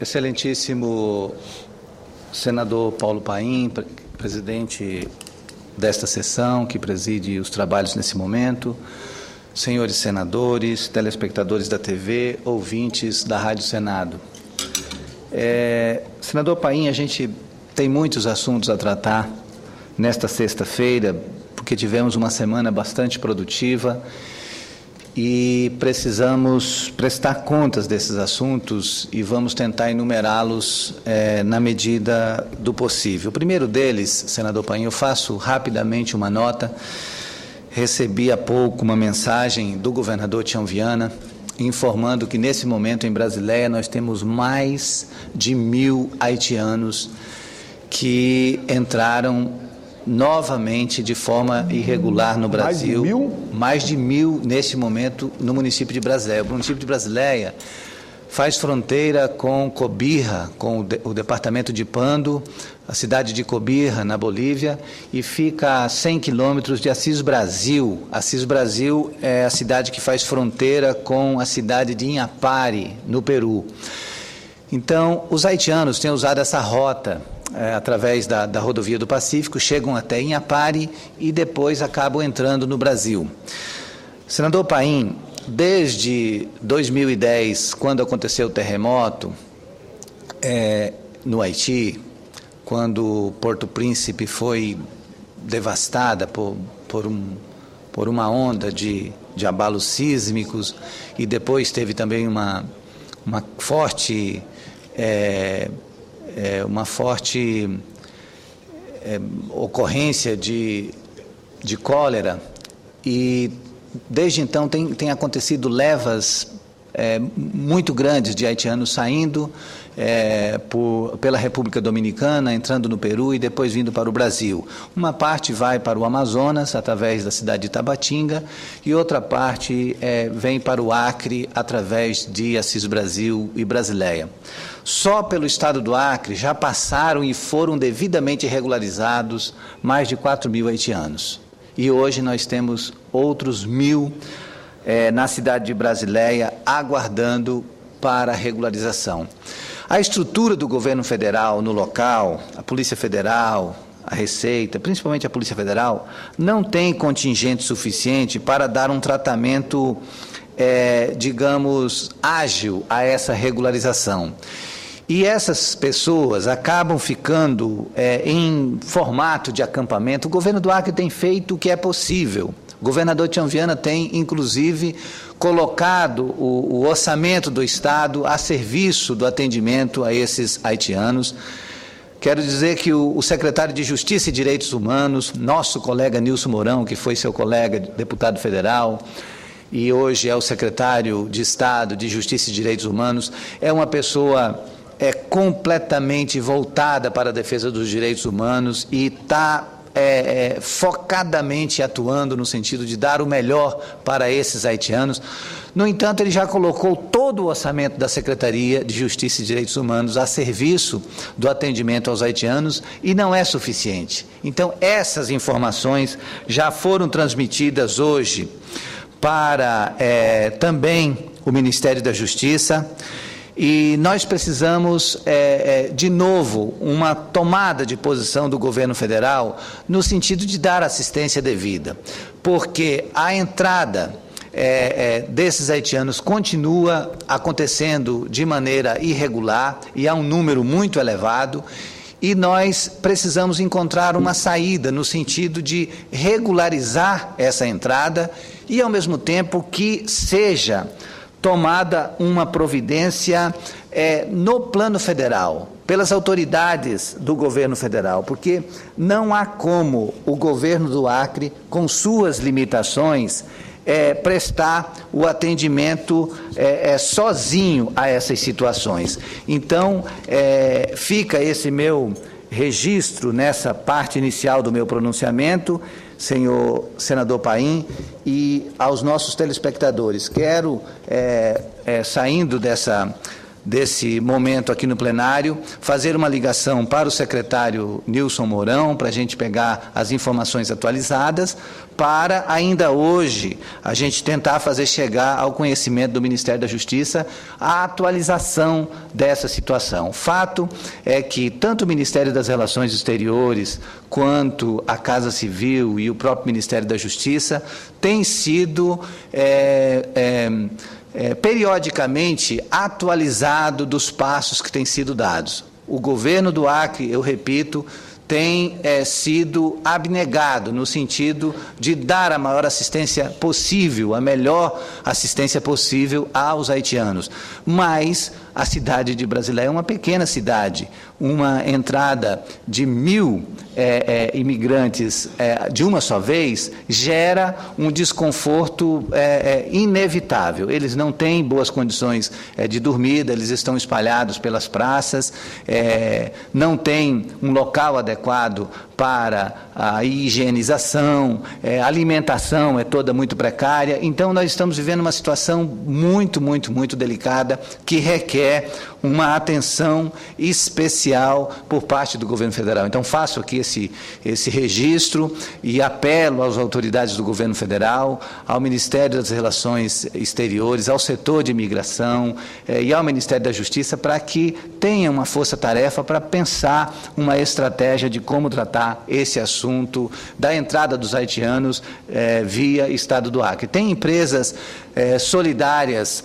Excelentíssimo senador Paulo Paim, presidente desta sessão, que preside os trabalhos nesse momento, senhores senadores, telespectadores da TV, ouvintes da Rádio Senado. Senador Paim, a gente tem muitos assuntos a tratar nesta sexta-feira, porque tivemos uma semana bastante produtiva e precisamos prestar contas desses assuntos e vamos tentar enumerá-los na medida do possível. O primeiro deles, senador Paim, eu faço rapidamente uma nota. Recebi há pouco uma mensagem do governador Tião Viana informando que nesse momento em Brasileia nós temos mais de 1.000 haitianos que entraram novamente de forma irregular no Brasil. Mais de 1.000? Mais de 1.000 neste momento no município de Brasileia. O município de Brasileia faz fronteira com Cobija, com o departamento de Pando, a cidade de Cobija, na Bolívia, e fica a 100 quilômetros de Assis Brasil. Assis Brasil é a cidade que faz fronteira com a cidade de Inhapari, no Peru. Então, os haitianos têm usado essa rota através da rodovia do Pacífico, chegam até Inhapari e depois acabam entrando no Brasil. Senador Paim, desde 2010, quando aconteceu o terremoto no Haiti, quando Porto Príncipe foi devastada por uma onda de abalos sísmicos e depois teve também uma forte ocorrência de cólera, e desde então tem acontecido levas muito grandes de haitianos saindo pela República Dominicana, entrando no Peru e depois vindo para o Brasil. Uma parte vai para o Amazonas, através da cidade de Tabatinga, e outra parte vem para o Acre, através de Assis Brasil e Brasileia. Só pelo estado do Acre já passaram e foram devidamente regularizados mais de 4.000 haitianos. E hoje nós temos outros 1.000 na cidade de Brasileia aguardando para regularização. A estrutura do governo federal no local, a Polícia Federal, a Receita, principalmente a Polícia Federal, não tem contingente suficiente para dar um tratamento, digamos, ágil a essa regularização. E essas pessoas acabam ficando em formato de acampamento. O governo do Acre tem feito o que é possível. O governador Tião Viana tem, inclusive, colocado o orçamento do Estado a serviço do atendimento a esses haitianos. Quero dizer que o secretário de Justiça e Direitos Humanos, nosso colega Nilson Mourão, que foi seu colega deputado federal, e hoje é o secretário de Estado de Justiça e Direitos Humanos, é uma pessoa completamente voltada para a defesa dos direitos humanos e está focadamente atuando no sentido de dar o melhor para esses haitianos. No entanto, ele já colocou todo o orçamento da Secretaria de Justiça e Direitos Humanos a serviço do atendimento aos haitianos e não é suficiente. Então, essas informações já foram transmitidas hoje para também o Ministério da Justiça. E nós precisamos, de novo, uma tomada de posição do governo federal no sentido de dar assistência devida, porque a entrada desses haitianos continua acontecendo de maneira irregular e há um número muito elevado, e nós precisamos encontrar uma saída no sentido de regularizar essa entrada e, ao mesmo tempo, que seja tomada uma providência no plano federal, pelas autoridades do governo federal, porque não há como o governo do Acre, com suas limitações, prestar o atendimento sozinho a essas situações. Então, fica esse meu registro nessa parte inicial do meu pronunciamento, senhor senador Paim, e aos nossos telespectadores. Quero, saindo desse momento aqui no plenário, fazer uma ligação para o secretário Nilson Mourão, para a gente pegar as informações atualizadas, para ainda hoje a gente tentar fazer chegar ao conhecimento do Ministério da Justiça a atualização dessa situação. O fato é que tanto o Ministério das Relações Exteriores quanto a Casa Civil e o próprio Ministério da Justiça têm sido periodicamente atualizado dos passos que têm sido dados. O governo do Acre, eu repito, tem sido abnegado no sentido de dar a maior assistência possível, a melhor assistência possível aos haitianos. Mas a cidade de Brasileia é uma pequena cidade, uma entrada de 1.000 imigrantes de uma só vez gera um desconforto inevitável. Eles não têm boas condições de dormida, eles estão espalhados pelas praças, não têm um local adequado para a higienização, a alimentação é toda muito precária. Então, nós estamos vivendo uma situação muito delicada que requer uma atenção especial por parte do governo federal. Então, faço aqui esse registro e apelo às autoridades do governo federal, ao Ministério das Relações Exteriores, ao setor de imigração e ao Ministério da Justiça para que tenham uma força-tarefa para pensar uma estratégia de como tratar esse assunto da entrada dos haitianos via Estado do Acre. Tem empresas solidárias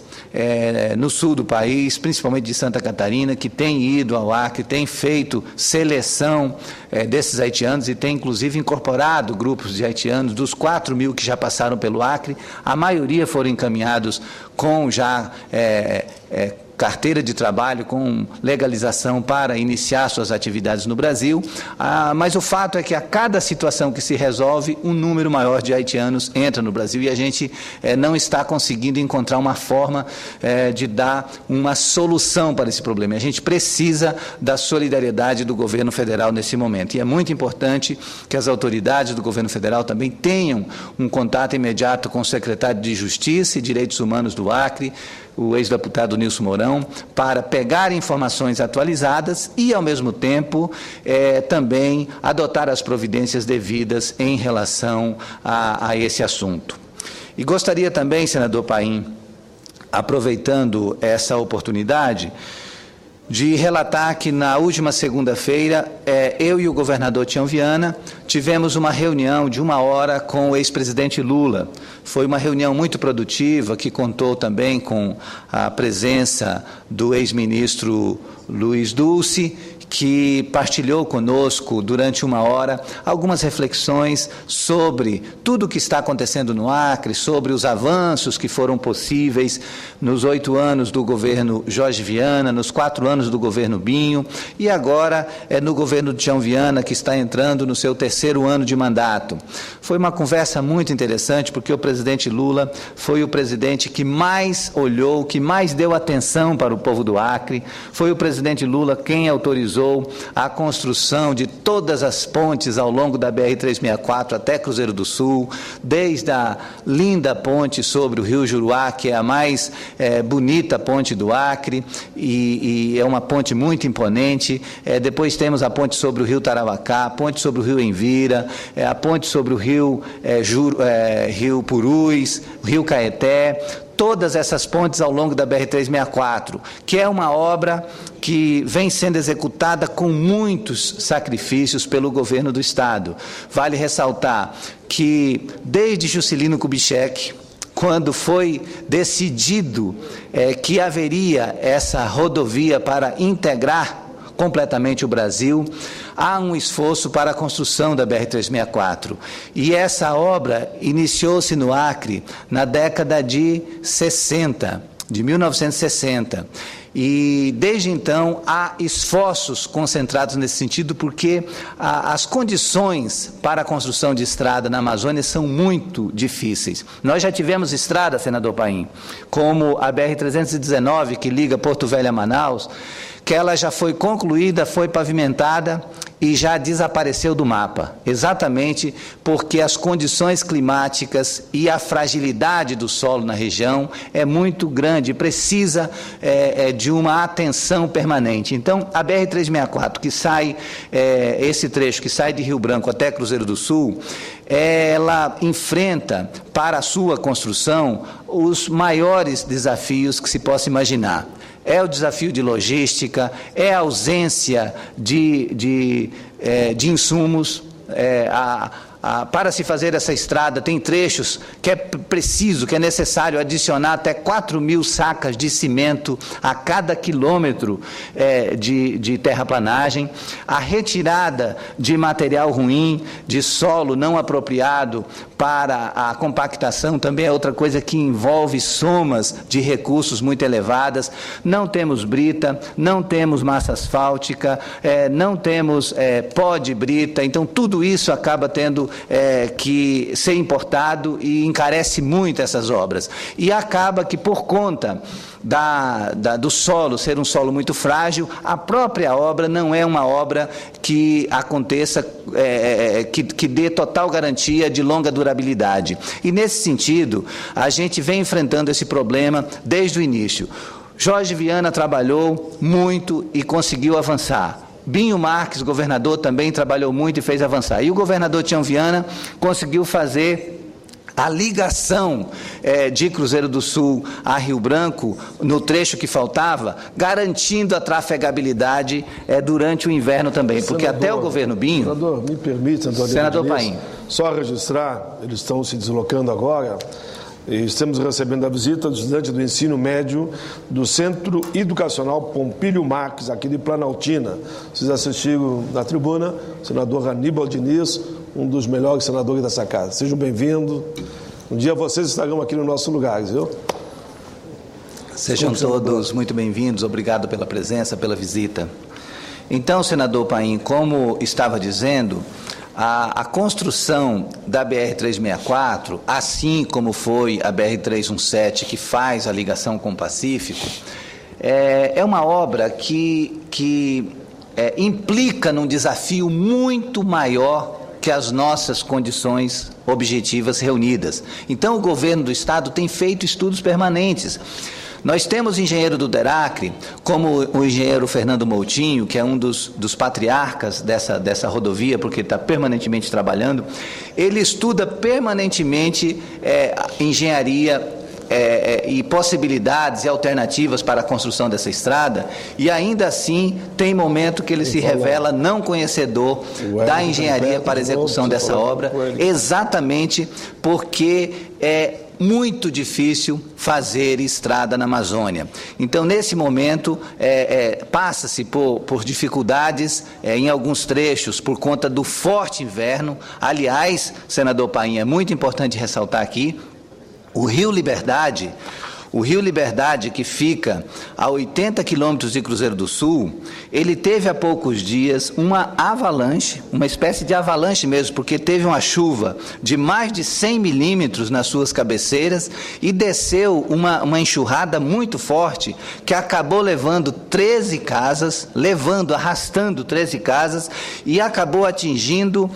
no sul do país, principalmente de Santa Catarina, que têm ido ao Acre, têm feito seleção desses haitianos e têm, inclusive, incorporado grupos de haitianos, dos 4.000 que já passaram pelo Acre, a maioria foram encaminhados com já carteira de trabalho, com legalização para iniciar suas atividades no Brasil, mas o fato é que a cada situação que se resolve, um número maior de haitianos entra no Brasil e a gente não está conseguindo encontrar uma forma de dar uma solução para esse problema. A gente precisa da solidariedade do governo federal nesse momento e é muito importante que as autoridades do governo federal também tenham um contato imediato com o secretário de Justiça e Direitos Humanos do Acre, o ex-deputado Nilson Mourão, para pegar informações atualizadas e, ao mesmo tempo, também adotar as providências devidas em relação a esse assunto. E gostaria também, senador Paim, aproveitando essa oportunidade, de relatar que na última segunda-feira, eu e o governador Tião Viana tivemos uma reunião de 1 hora com o ex-presidente Lula. Foi uma reunião muito produtiva, que contou também com a presença do ex-ministro Luiz Dulce, que partilhou conosco durante 1 hora algumas reflexões sobre tudo o que está acontecendo no Acre, sobre os avanços que foram possíveis nos 8 anos do governo Jorge Viana, nos 4 anos do governo Binho, e agora no governo de Tião Viana, que está entrando no seu 3º ano de mandato. Foi uma conversa muito interessante, porque o presidente Lula foi o presidente que mais olhou, que mais deu atenção para o povo do Acre, foi o presidente Lula quem autorizou a construção de todas as pontes ao longo da BR-364 até Cruzeiro do Sul, desde a linda ponte sobre o Rio Juruá, que é a mais bonita ponte do Acre, e é uma ponte muito imponente. Depois temos a ponte sobre o Rio Tarauacá, a ponte sobre o Rio Envira, a ponte sobre o Rio Purus, o Rio Caeté, todas essas pontes ao longo da BR-364, que é uma obra que vem sendo executada com muitos sacrifícios pelo governo do Estado. Vale ressaltar que, desde Juscelino Kubitschek, quando foi decidido que haveria essa rodovia para integrar completamente o Brasil, há um esforço para a construção da BR-364. E essa obra iniciou-se no Acre na década de 1960. E, desde então, há esforços concentrados nesse sentido, porque as condições para a construção de estrada na Amazônia são muito difíceis. Nós já tivemos estrada, senador Paim, como a BR-319, que liga Porto Velho a Manaus, que ela já foi concluída, foi pavimentada e já desapareceu do mapa, exatamente porque as condições climáticas e a fragilidade do solo na região é muito grande, precisa de uma atenção permanente. Então, a BR-364, que sai, esse trecho que sai de Rio Branco até Cruzeiro do Sul, ela enfrenta, para a sua construção, os maiores desafios que se possa imaginar. É o desafio de logística, é a ausência de insumos. Para se fazer essa estrada, tem trechos que é preciso, que é necessário adicionar até 4.000 sacas de cimento a cada quilômetro de terraplanagem. A retirada de material ruim, de solo não apropriado para a compactação também é outra coisa que envolve somas de recursos muito elevadas. Não temos brita, não temos massa asfáltica, não temos pó de brita, então tudo isso acaba tendo que ser importado e encarece muito essas obras. E acaba que, por conta do solo ser um solo muito frágil, a própria obra não é uma obra que aconteça, que dê total garantia de longa durabilidade. E, nesse sentido, a gente vem enfrentando esse problema desde o início. Jorge Viana trabalhou muito e conseguiu avançar. Binho Marques, governador, também trabalhou muito e fez avançar. E o governador Tião Viana conseguiu fazer a ligação de Cruzeiro do Sul a Rio Branco, no trecho que faltava, garantindo a trafegabilidade durante o inverno também, porque senador, até o governo Binho... Senador, me permite, senador Paim. Só registrar, eles estão se deslocando agora, e estamos recebendo a visita do estudante do ensino médio do Centro Educacional Pompílio Marques, aqui de Planaltina. Vocês assistiram na tribuna, o senador Aníbal Diniz, um dos melhores senadores dessa casa. Sejam bem-vindos. Um dia vocês estarão aqui no nosso lugar, viu? Sejam todos muito bem-vindos. Obrigado pela presença, pela visita. Então, senador Paim, como estava dizendo, a construção da BR-364, assim como foi a BR-317, que faz a ligação com o Pacífico, é uma obra que implica num desafio muito maior que as nossas condições objetivas reunidas. Então, o governo do Estado tem feito estudos permanentes. Nós temos engenheiro do DERACRE, como o engenheiro Fernando Moutinho, que é um dos patriarcas dessa rodovia, porque está permanentemente trabalhando. Ele estuda permanentemente engenharia e possibilidades e alternativas para a construção dessa estrada, e ainda assim tem momento que ele se revela não conhecedor da engenharia para a execução dessa obra, exatamente porque é muito difícil fazer estrada na Amazônia. Então, nesse momento, passa-se por dificuldades em alguns trechos, por conta do forte inverno. Aliás, senador Paim, é muito importante ressaltar aqui, o Rio Liberdade, que fica a 80 quilômetros de Cruzeiro do Sul, ele teve há poucos dias uma avalanche, uma espécie de avalanche mesmo, porque teve uma chuva de mais de 100 milímetros nas suas cabeceiras e desceu uma enxurrada muito forte que acabou levando 13 casas, arrastando 13 casas e acabou atingindo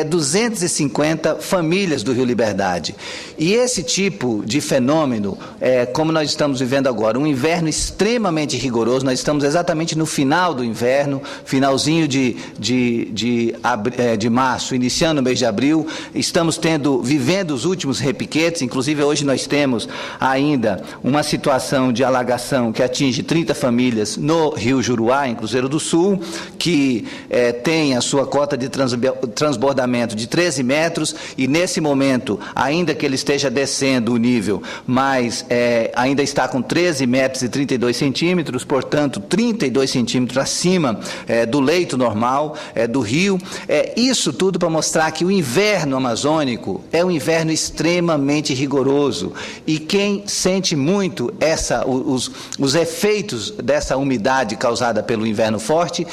250 famílias do Rio Liberdade. E esse tipo de fenômeno, como nós estamos vivendo agora, um inverno extremamente rigoroso, nós estamos exatamente no final do inverno, finalzinho de março, iniciando o mês de abril, estamos vivendo os últimos repiquetes, inclusive hoje nós temos ainda uma situação de alagação que atinge 30 famílias no Rio Juruá, em Cruzeiro do Sul, que tem a sua cota de transbordamento de 13 metros, e nesse momento, ainda que ele esteja descendo o nível, mas ainda está com 13 metros e 32 centímetros, portanto, 32 centímetros acima do leito normal do rio. Isso tudo para mostrar que o inverno amazônico é um inverno extremamente rigoroso, e quem sente muito os efeitos dessa umidade causada pelo inverno forte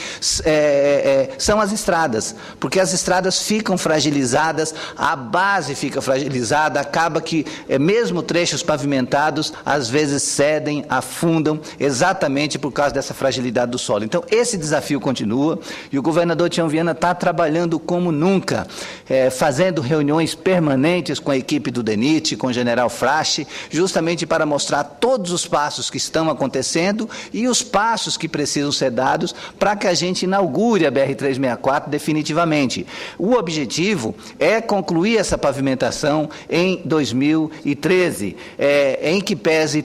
são as estradas, porque as estradas ficam fragilizadas, a base fica fragilizada, acaba que, mesmo trechos pavimentados, às vezes cedem, afundam, exatamente por causa dessa fragilidade do solo. Então, esse desafio continua e o governador Tião Viana está trabalhando como nunca, fazendo reuniões permanentes com a equipe do DENIT, com o general Frache, justamente para mostrar todos os passos que estão acontecendo e os passos que precisam ser dados para que a gente inaugure a BR-364 definitivamente. O objetivo é concluir essa pavimentação em 2013, em que pese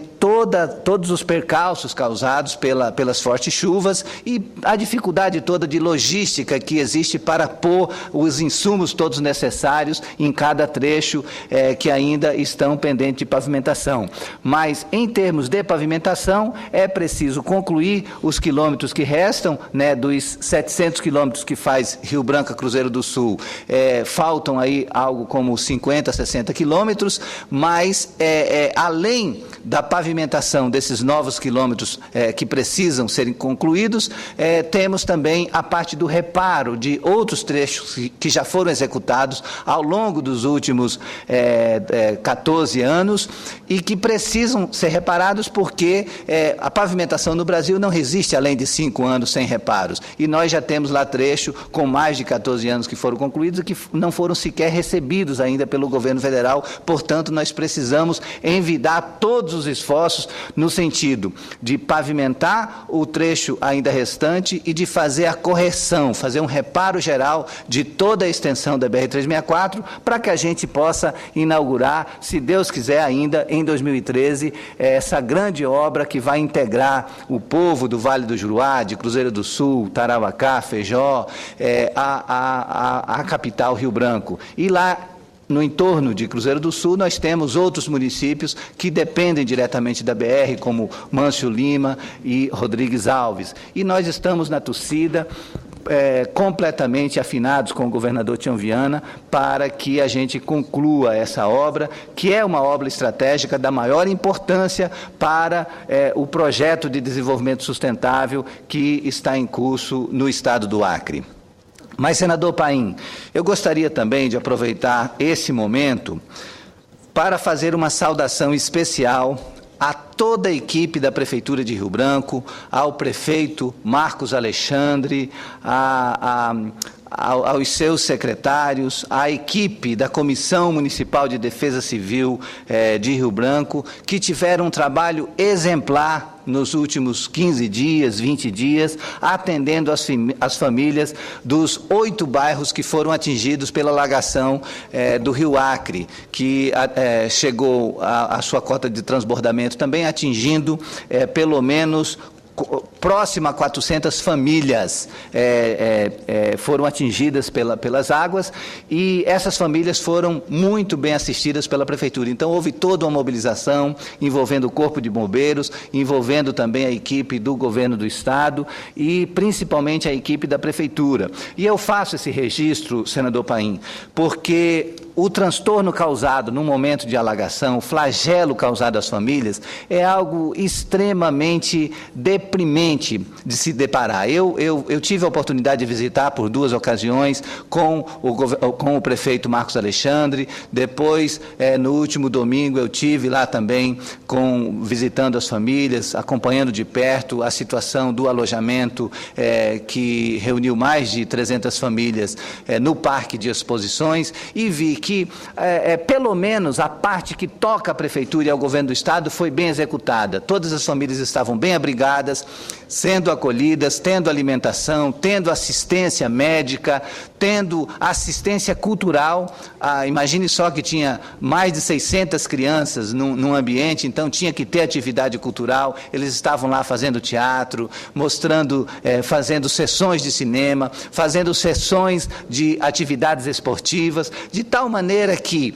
todos os percalços causados pelas fortes chuvas e a dificuldade toda de logística que existe para pôr os insumos todos necessários em cada trecho que ainda estão pendentes de pavimentação. Mas, em termos de pavimentação, é preciso concluir os quilômetros que restam, né, dos 700 quilômetros que faz Rio Branco a Cruzeiro do Sul. Faltam aí algo como 50, 60 quilômetros, mas além da pavimentação desses novos quilômetros que precisam serem concluídos, temos também a parte do reparo de outros trechos que já foram executados ao longo dos últimos 14 anos e que precisam ser reparados porque a pavimentação no Brasil não resiste além de 5 anos sem reparos. E nós já temos lá trecho com mais de 14 anos que foram concluídos e que não foram sequer recebidos ainda pelo governo federal. Portanto, nós precisamos envidar todos os esforços no sentido de pavimentar o trecho ainda restante e de fazer a correção, fazer um reparo geral de toda a extensão da BR-364 para que a gente possa inaugurar, se Deus quiser ainda, em 2013, essa grande obra que vai integrar o povo do Vale do Juruá, de Cruzeiro do Sul, Tarauacá, Feijó, a capital Rio Branco. E lá, no entorno de Cruzeiro do Sul, nós temos outros municípios que dependem diretamente da BR, como Mâncio Lima e Rodrigues Alves. E nós estamos na torcida, completamente afinados com o governador Tião Viana para que a gente conclua essa obra, que é uma obra estratégica da maior importância para o projeto de desenvolvimento sustentável que está em curso no estado do Acre. Mas, senador Paim, eu gostaria também de aproveitar esse momento para fazer uma saudação especial a toda a equipe da Prefeitura de Rio Branco, ao prefeito Marcos Alexandre, aos seus secretários, à equipe da Comissão Municipal de Defesa Civil de Rio Branco, que tiveram um trabalho exemplar nos últimos 15 dias, 20 dias, atendendo as famílias dos 8 bairros que foram atingidos pela alagação do Rio Acre, que chegou à sua cota de transbordamento também, atingindo pelo menos próximo a 400 famílias foram atingidas pelas águas e essas famílias foram muito bem assistidas pela Prefeitura. Então, houve toda uma mobilização envolvendo o Corpo de Bombeiros, envolvendo também a equipe do Governo do Estado e, principalmente, a equipe da Prefeitura. E eu faço esse registro, senador Paim, porque o transtorno causado no momento de alagação, o flagelo causado às famílias, é algo extremamente deprimente de se deparar. Eu tive a oportunidade de visitar por 2 ocasiões com o prefeito Marcos Alexandre, depois, no último domingo, eu tive lá também visitando as famílias, acompanhando de perto a situação do alojamento que reuniu mais de 300 famílias no Parque de Exposições e vi que, pelo menos, a parte que toca à Prefeitura e ao Governo do Estado foi bem executada. Todas as famílias estavam bem abrigadas, sendo acolhidas, tendo alimentação, tendo assistência médica, tendo assistência cultural. Imagine só que tinha mais de 600 crianças num ambiente, então tinha que ter atividade cultural. Eles estavam lá fazendo teatro, mostrando, fazendo sessões de cinema, fazendo sessões de atividades esportivas, de tal maneira que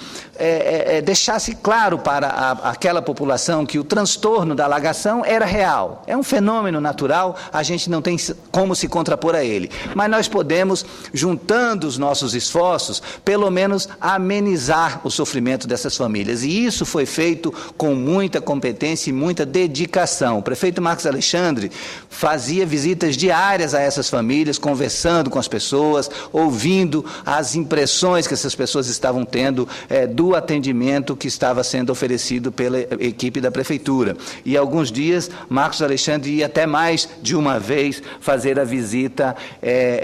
deixasse claro para aquela população que o transtorno da alagação era real, é um fenômeno natural, natural, a gente não tem como se contrapor a ele. Mas nós podemos, juntando os nossos esforços, pelo menos amenizar o sofrimento dessas famílias. E isso foi feito com muita competência e muita dedicação. O prefeito Marcos Alexandre fazia visitas diárias a essas famílias, conversando com as pessoas, ouvindo as impressões que essas pessoas estavam tendo do atendimento que estava sendo oferecido pela equipe da prefeitura. E alguns dias, Marcos Alexandre ia até mais de uma vez fazer a visita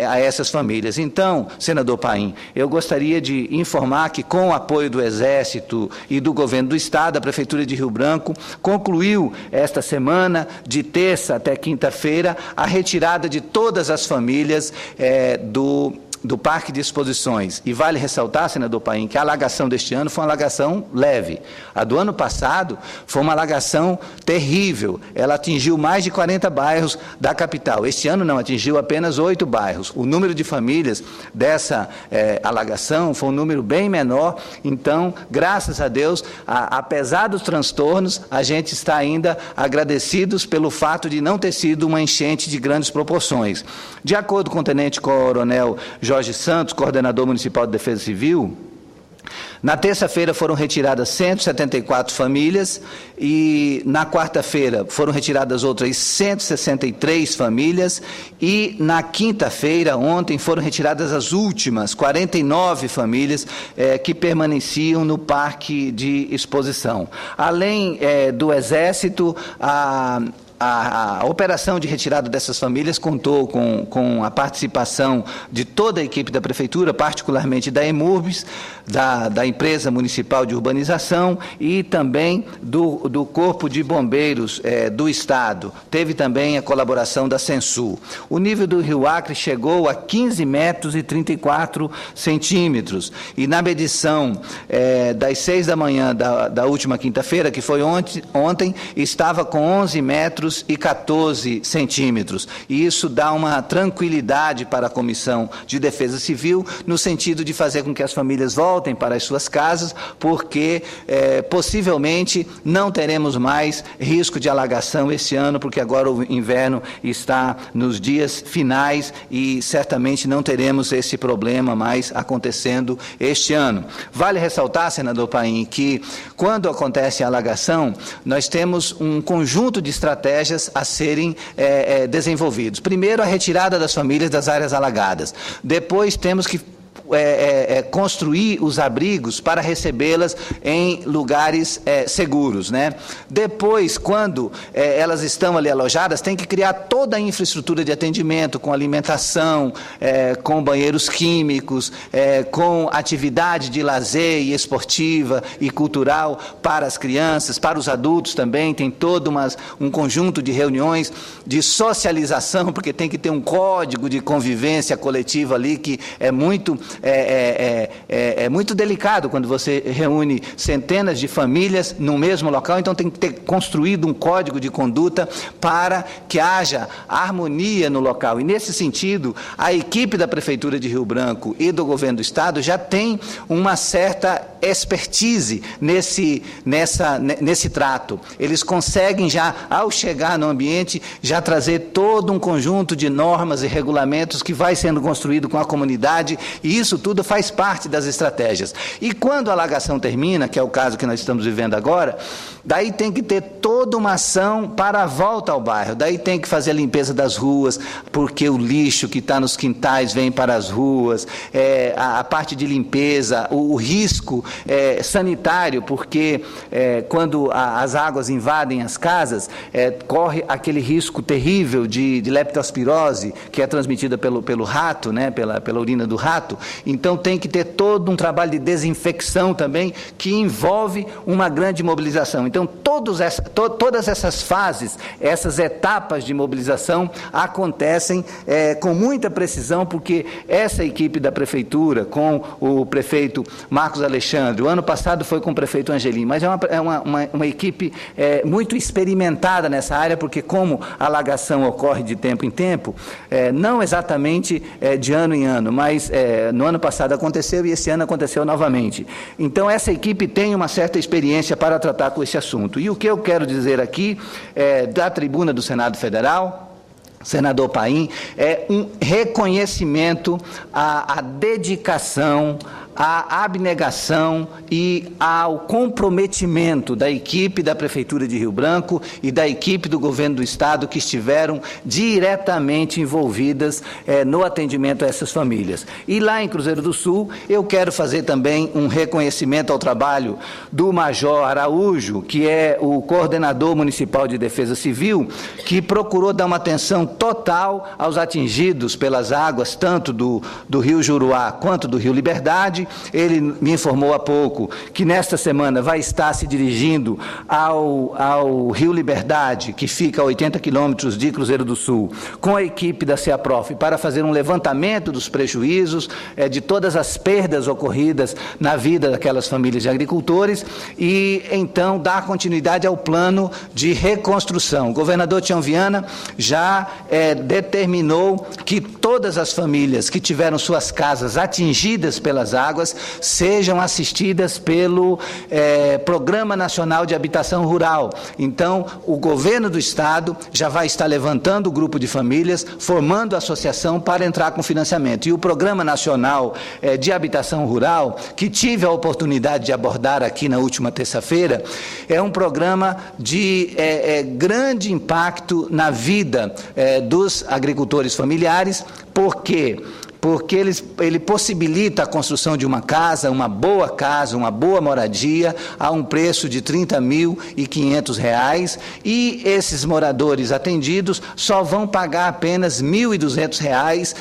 a essas famílias. Então, senador Paim, eu gostaria de informar que, com o apoio do Exército e do Governo do Estado, a Prefeitura de Rio Branco concluiu esta semana, de terça até quinta-feira, a retirada de todas as famílias do Parque de Exposições. E vale ressaltar, senador Paim, que a alagação deste ano foi uma alagação leve. A do ano passado foi uma alagação terrível. Ela atingiu mais de 40 bairros da capital. Este ano não, atingiu apenas 8 bairros. O número de famílias dessa alagação foi um número bem menor. Então, graças a Deus, apesar dos transtornos, a gente está ainda agradecidos pelo fato de não ter sido uma enchente de grandes proporções. De acordo com o tenente-coronel Jorge Santos, coordenador municipal de Defesa Civil, na terça-feira foram retiradas 174 famílias e na quarta-feira foram retiradas outras 163 famílias e na quinta-feira, ontem, foram retiradas as últimas 49 famílias que permaneciam no Parque de Exposição. Além do Exército, a operação de retirada dessas famílias contou com a participação de toda a equipe da Prefeitura, particularmente da EMURBS, da Empresa Municipal de Urbanização e também do Corpo de Bombeiros do Estado. Teve também a colaboração da Censul. O nível do Rio Acre chegou a 15 metros e 34 centímetros. E na medição das 6 da manhã da última quinta-feira, que foi ontem, estava com 11 metros e 14 centímetros. E isso dá uma tranquilidade para a Comissão de Defesa Civil, no sentido de fazer com que as famílias voltem para as suas casas, porque possivelmente não teremos mais risco de alagação este ano, porque agora o inverno está nos dias finais e certamente não teremos esse problema mais acontecendo este ano. Vale ressaltar, senador Paim, que quando acontece a alagação, nós temos um conjunto de estratégias a serem desenvolvidos. Primeiro, a retirada das famílias das áreas alagadas. Depois, temos que construir os abrigos para recebê-las em lugares seguros, né? Depois, quando elas estão ali alojadas, tem que criar toda a infraestrutura de atendimento, com alimentação, com banheiros químicos, com atividade de lazer e esportiva e cultural para as crianças, para os adultos também. Tem todo um conjunto de reuniões de socialização, porque tem que ter um código de convivência coletiva ali que é muito delicado quando você reúne centenas de famílias no mesmo local. Então tem que ter construído um código de conduta para que haja harmonia no local. E nesse sentido, a equipe da Prefeitura de Rio Branco e do Governo do Estado já tem uma certa expertise nesse trato. Eles conseguem já, ao chegar no ambiente, já trazer todo um conjunto de normas e regulamentos que vai sendo construído com a comunidade, e isso tudo faz parte das estratégias. E quando a alagação termina, que é o caso que nós estamos vivendo agora, daí tem que ter toda uma ação para a volta ao bairro. Daí tem que fazer a limpeza das ruas, porque o lixo que está nos quintais vem para as ruas, a parte de limpeza, o risco sanitário, porque quando as águas invadem as casas, corre aquele risco terrível de leptospirose, que é transmitida pelo rato, né, pela urina do rato. Então tem que ter todo um trabalho de desinfecção também, que envolve uma grande mobilização. Então todas essas fases, essas etapas de mobilização acontecem com muita precisão, porque essa equipe da Prefeitura, com o prefeito Marcos Alexandre, o ano passado foi com o prefeito Angelim, mas é uma equipe muito experimentada nessa área, porque como a alagação ocorre de tempo em tempo, não exatamente de ano em ano, mas no ano passado aconteceu e esse ano aconteceu novamente. Então essa equipe tem uma certa experiência para tratar com esse assunto. E o que eu quero dizer aqui, da tribuna do Senado Federal, senador Paim, é um reconhecimento à dedicação, à abnegação e ao comprometimento da equipe da Prefeitura de Rio Branco e da equipe do Governo do Estado que estiveram diretamente envolvidas no atendimento a essas famílias. E lá em Cruzeiro do Sul, eu quero fazer também um reconhecimento ao trabalho do Major Araújo, que é o coordenador municipal de Defesa Civil, que procurou dar uma atenção total aos atingidos pelas águas, tanto do Rio Juruá quanto do Rio Liberdade. Ele me informou há pouco que nesta semana vai estar se dirigindo ao Rio Liberdade, que fica a 80 quilômetros de Cruzeiro do Sul, com a equipe da CEAPROF para fazer um levantamento dos prejuízos, de todas as perdas ocorridas na vida daquelas famílias de agricultores e, então, dar continuidade ao plano de reconstrução. O governador Tião Viana já determinou que todas as famílias que tiveram suas casas atingidas pelas águas sejam assistidas pelo Programa Nacional de Habitação Rural. Então, o governo do Estado já vai estar levantando o grupo de famílias, formando a associação para entrar com financiamento. E o Programa Nacional de Habitação Rural, que tive a oportunidade de abordar aqui na última terça-feira, é um programa de grande impacto na vida dos agricultores familiares, porque ele possibilita a construção de uma casa, uma boa moradia, a um preço de R$ 30.500, e esses moradores atendidos só vão pagar apenas R$ 1.200,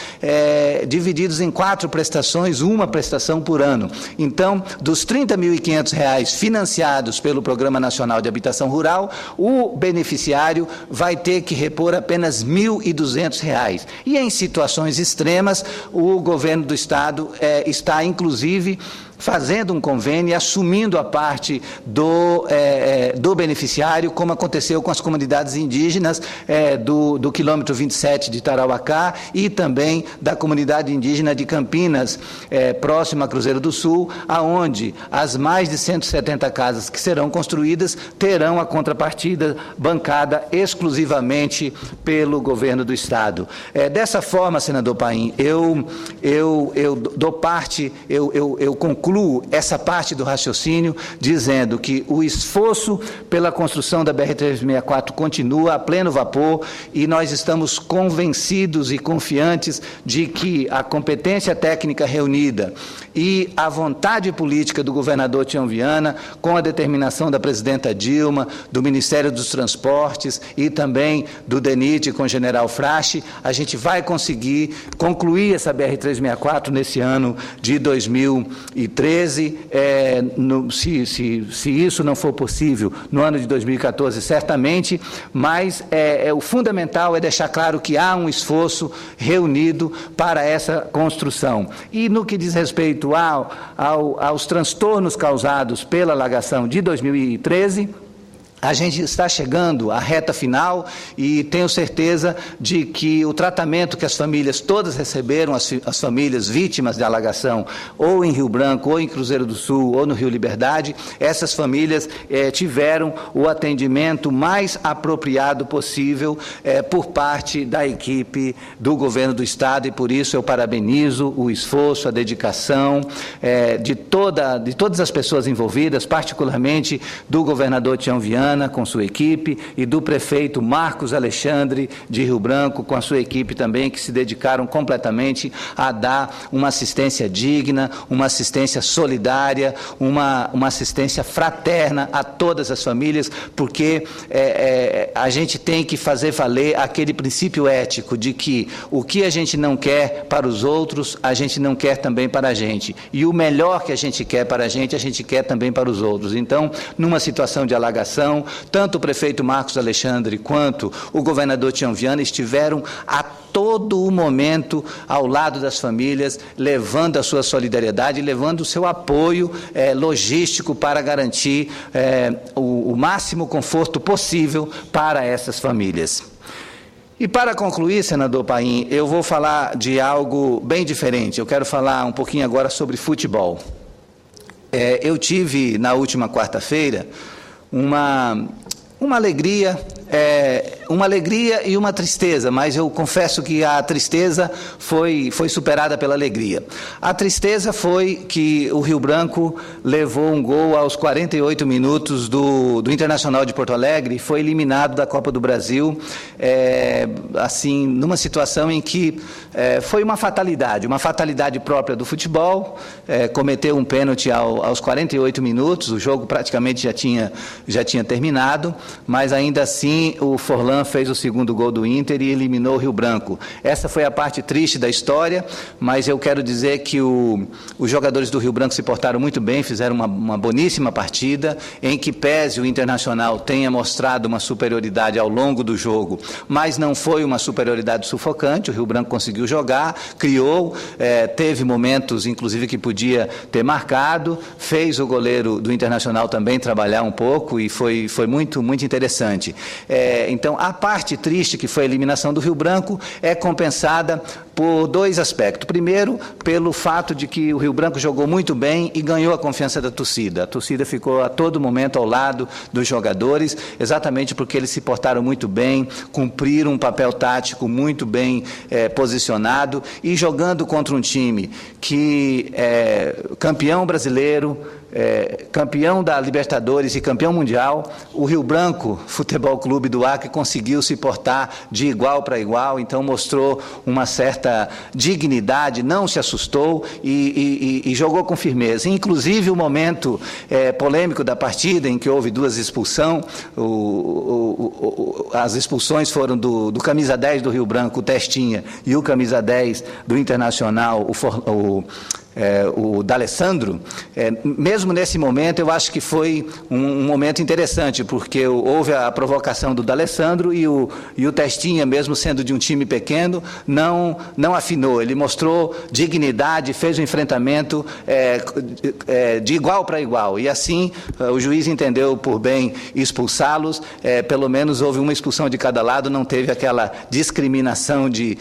divididos em 4 prestações, uma prestação por ano. Então, dos R$ 30.500 financiados pelo Programa Nacional de Habitação Rural, o beneficiário vai ter que repor apenas R$ 1.200. E em situações extremas, o governo do Estado está, inclusive, fazendo um convênio e assumindo a parte do beneficiário, como aconteceu com as comunidades indígenas do quilômetro 27 de Tarauacá e também da comunidade indígena de Campinas, próxima a Cruzeiro do Sul, aonde as mais de 170 casas que serão construídas terão a contrapartida bancada exclusivamente pelo governo do Estado. Dessa forma, senador Paim, eu concluo essa parte do raciocínio dizendo que o esforço pela construção da BR-364 continua a pleno vapor e nós estamos convencidos e confiantes de que a competência técnica reunida e a vontade política do governador Tião Viana, com a determinação da presidenta Dilma, do Ministério dos Transportes e também do DENIT com o general Frache, a gente vai conseguir concluir essa BR-364 nesse ano de 2013, se isso não for possível no ano de 2014, certamente, mas o fundamental é deixar claro que há um esforço reunido para essa construção. E no que diz respeito aos transtornos causados pela alagação de 2013, a gente está chegando à reta final e tenho certeza de que o tratamento que as famílias todas receberam, as famílias vítimas de alagação, ou em Rio Branco, ou em Cruzeiro do Sul, ou no Rio Liberdade, essas famílias tiveram o atendimento mais apropriado possível por parte da equipe do governo do Estado, e por isso eu parabenizo o esforço, a dedicação de todas as pessoas envolvidas, particularmente do governador Tião Viana, com sua equipe, e do prefeito Marcos Alexandre de Rio Branco, com a sua equipe também, que se dedicaram completamente a dar uma assistência digna, uma assistência solidária, uma assistência fraterna a todas as famílias, porque a gente tem que fazer valer aquele princípio ético de que o que a gente não quer para os outros, a gente não quer também para a gente, e o melhor que a gente quer para a gente quer também para os outros. Então, numa situação de alagação, tanto o prefeito Marcos Alexandre quanto o governador Tião Viana estiveram a todo o momento ao lado das famílias, levando a sua solidariedade, levando o seu apoio logístico para garantir o máximo conforto possível para essas famílias. E para concluir, senador Paim, eu vou falar de algo bem diferente. Eu quero falar um pouquinho agora sobre futebol. Eu tive, na última quarta-feira, uma alegria uma alegria e uma tristeza, mas eu confesso que a tristeza foi superada pela alegria. A tristeza foi que o Rio Branco levou um gol aos 48 minutos do Internacional de Porto Alegre e foi eliminado da Copa do Brasil, assim, numa situação em que foi uma fatalidade própria do futebol, cometeu um pênalti aos 48 minutos, o jogo praticamente já tinha terminado, mas ainda assim o Forlan fez o segundo gol do Inter e eliminou o Rio Branco. Essa foi a parte triste da história, mas eu quero dizer que os jogadores do Rio Branco se portaram muito bem, fizeram uma boníssima partida, em que pese o Internacional tenha mostrado uma superioridade ao longo do jogo, mas não foi uma superioridade sufocante. O Rio Branco conseguiu jogar, criou, teve momentos, inclusive, que podia ter marcado, fez o goleiro do Internacional também trabalhar um pouco e foi muito, muito interessante. Então, a parte triste, que foi a eliminação do Rio Branco, é compensada por dois aspectos. Primeiro, pelo fato de que o Rio Branco jogou muito bem e ganhou a confiança da torcida. A torcida ficou a todo momento ao lado dos jogadores, exatamente porque eles se portaram muito bem, cumpriram um papel tático muito bem posicionado e jogando contra um time que é campeão brasileiro, campeão da Libertadores e campeão mundial. O Rio Branco Futebol Clube do Acre conseguiu se portar de igual para igual, então mostrou uma certa dignidade, não se assustou e jogou com firmeza. Inclusive o momento polêmico da partida, em que houve duas expulsões, as expulsões foram do camisa 10 do Rio Branco, o Testinha, e o camisa 10 do Internacional, o D'Alessandro. Mesmo nesse momento, eu acho que foi um momento interessante, porque houve a provocação do D'Alessandro e o Testinha, mesmo sendo de um time pequeno, não afinou. Ele mostrou dignidade, fez o enfrentamento de igual para igual. E assim, o juiz entendeu por bem expulsá-los. Pelo menos houve uma expulsão de cada lado, não teve aquela discriminação de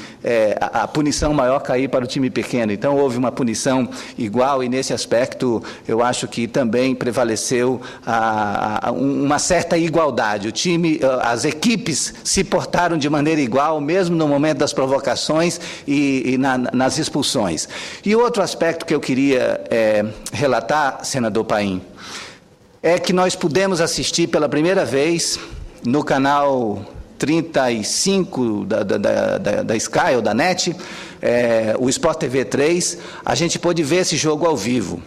a punição maior cair para o time pequeno. Então, houve uma punição igual, e nesse aspecto eu acho que também prevaleceu uma certa igualdade. As equipes se portaram de maneira igual, mesmo no momento das provocações e nas expulsões. E outro aspecto que eu queria relatar, senador Paim, é que nós pudemos assistir pela primeira vez no canal 35 da Sky ou da NET, o Sport TV 3, a gente pôde ver esse jogo ao vivo.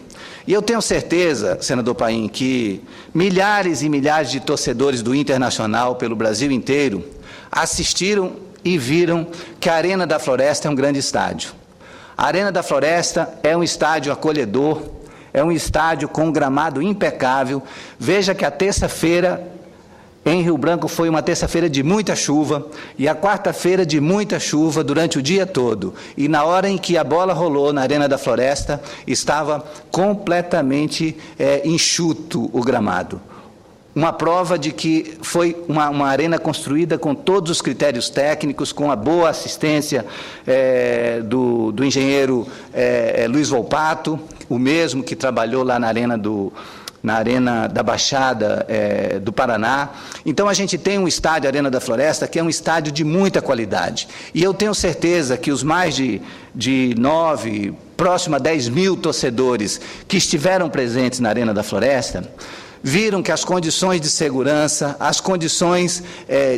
E eu tenho certeza, senador Paim, que milhares e milhares de torcedores do Internacional pelo Brasil inteiro assistiram e viram que a Arena da Floresta é um grande estádio. A Arena da Floresta é um estádio acolhedor, é um estádio com um gramado impecável. Veja que a terça-feira em Rio Branco foi uma terça-feira de muita chuva e a quarta-feira de muita chuva durante o dia todo. E na hora em que a bola rolou na Arena da Floresta, estava completamente enxuto o gramado. Uma prova de que foi uma arena construída com todos os critérios técnicos, com a boa assistência do engenheiro Luiz Volpato, o mesmo que trabalhou lá na Arena da Baixada do Paraná. Então, a gente tem um estádio, Arena da Floresta, que é um estádio de muita qualidade. E eu tenho certeza que os mais de 9, próximo a 10 mil torcedores que estiveram presentes na Arena da Floresta, viram que as condições de segurança, as condições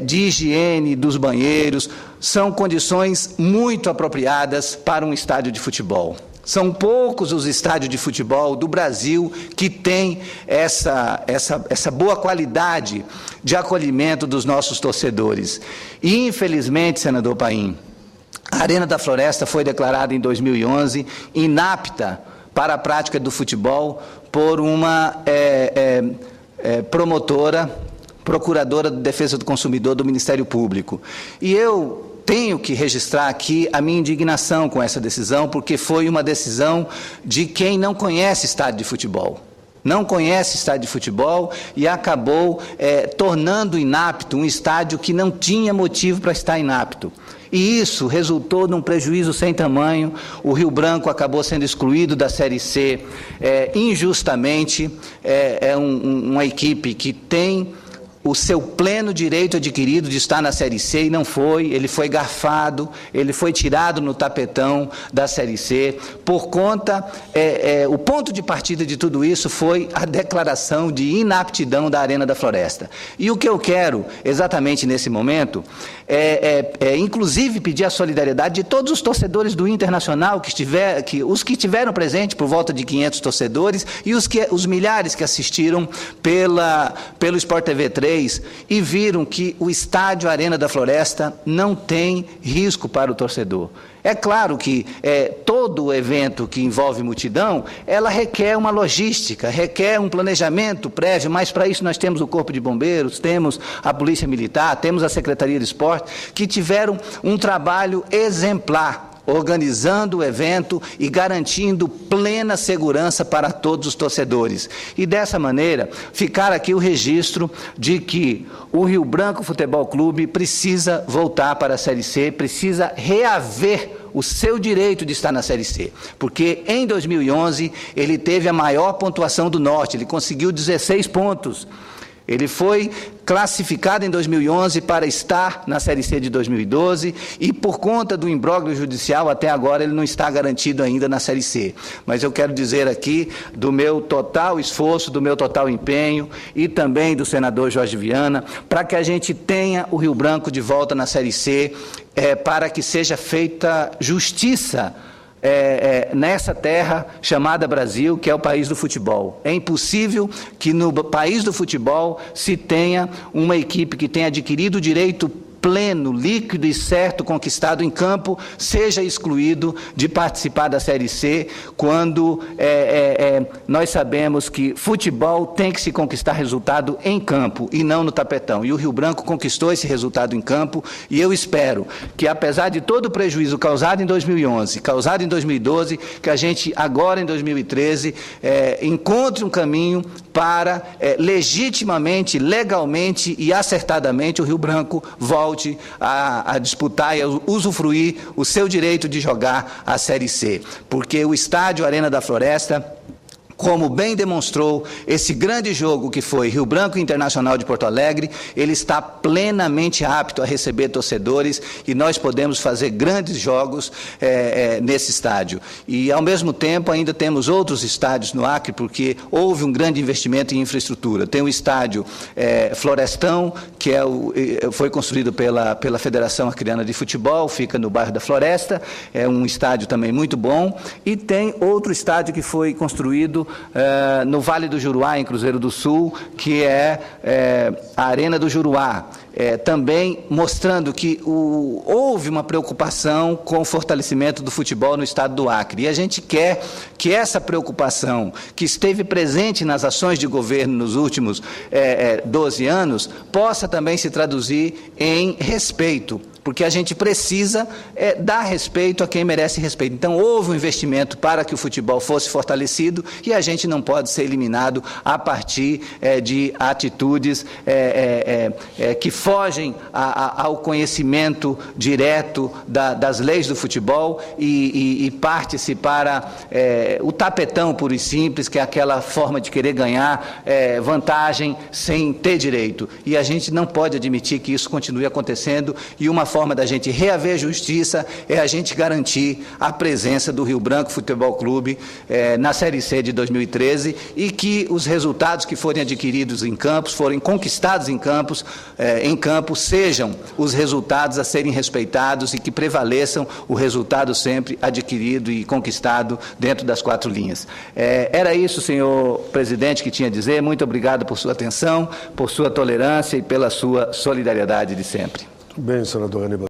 de higiene dos banheiros, são condições muito apropriadas para um estádio de futebol. São poucos os estádios de futebol do Brasil que têm essa boa qualidade de acolhimento dos nossos torcedores. E, infelizmente, senador Paim, a Arena da Floresta foi declarada em 2011 inapta para a prática do futebol por uma procuradora de defesa do consumidor do Ministério Público. E eu tenho que registrar aqui a minha indignação com essa decisão, porque foi uma decisão de quem não conhece estádio de futebol. Não conhece estádio de futebol e acabou tornando inapto um estádio que não tinha motivo para estar inapto. E isso resultou num prejuízo sem tamanho. O Rio Branco acabou sendo excluído da Série C injustamente. Uma equipe que tem o seu pleno direito adquirido de estar na Série C, e não foi, ele foi garfado, ele foi tirado no tapetão da Série C, por conta, o ponto de partida de tudo isso foi a declaração de inaptidão da Arena da Floresta. E o que eu quero, exatamente nesse momento, inclusive pedir a solidariedade de todos os torcedores do Internacional, os que estiveram presentes, por volta de 500 torcedores, e os milhares que assistiram pelo Sport TV 3, e viram que o estádio Arena da Floresta não tem risco para o torcedor. É claro que todo evento que envolve multidão, ela requer uma logística, requer um planejamento prévio, mas para isso nós temos o Corpo de Bombeiros, temos a Polícia Militar, temos a Secretaria de Esporte, que tiveram um trabalho exemplar, organizando o evento e garantindo plena segurança para todos os torcedores. E dessa maneira, ficar aqui o registro de que o Rio Branco Futebol Clube precisa voltar para a Série C, precisa reaver o seu direito de estar na Série C, porque em 2011 ele teve a maior pontuação do Norte, ele conseguiu 16 pontos. Ele foi classificado em 2011 para estar na Série C de 2012 e, por conta do imbróglio judicial, até agora ele não está garantido ainda na Série C. Mas eu quero dizer aqui do meu total esforço, do meu total empenho e também do senador Jorge Viana, para que a gente tenha o Rio Branco de volta na Série C, para que seja feita justiça nessa terra chamada Brasil, que é o país do futebol. É impossível que no país do futebol se tenha uma equipe que tenha adquirido o direito pleno, líquido e certo conquistado em campo, seja excluído de participar da Série C, quando nós sabemos que futebol tem que se conquistar resultado em campo e não no tapetão. E o Rio Branco conquistou esse resultado em campo, e eu espero que, apesar de todo o prejuízo causado em 2011, causado em 2012, que a gente agora em 2013 encontre um caminho para legitimamente, legalmente e acertadamente o Rio Branco volte a disputar e a usufruir o seu direito de jogar a Série C, porque o estádio Arena da Floresta, como bem demonstrou esse grande jogo que foi Rio Branco Internacional de Porto Alegre, ele está plenamente apto a receber torcedores, e nós podemos fazer grandes jogos nesse estádio. E, ao mesmo tempo, ainda temos outros estádios no Acre, porque houve um grande investimento em infraestrutura. Tem o estádio Florestão, que foi construído pela Federação Acreana de Futebol, fica no bairro da Floresta, é um estádio também muito bom, e tem outro estádio que foi construído no Vale do Juruá, em Cruzeiro do Sul, que é a Arena do Juruá, também mostrando que houve uma preocupação com o fortalecimento do futebol no estado do Acre. E a gente quer que essa preocupação, que esteve presente nas ações de governo nos últimos 12 anos, possa também se traduzir em respeito, porque a gente precisa dar respeito a quem merece respeito. Então, houve um investimento para que o futebol fosse fortalecido, e a gente não pode ser eliminado a partir de atitudes que fogem ao conhecimento direto das leis do futebol e parte-se para o tapetão puro e simples, que é aquela forma de querer ganhar vantagem sem ter direito. E a gente não pode admitir que isso continue acontecendo, e uma forma da gente reaver a justiça é a gente garantir a presença do Rio Branco Futebol Clube na Série C de 2013, e que os resultados que forem adquiridos em campos, forem conquistados em campo, sejam os resultados a serem respeitados, e que prevaleçam o resultado sempre adquirido e conquistado dentro das 4 linhas. Era isso, senhor presidente, que tinha a dizer. Muito obrigado por sua atenção, por sua tolerância e pela sua solidariedade de sempre. Bem, senador Aníbal.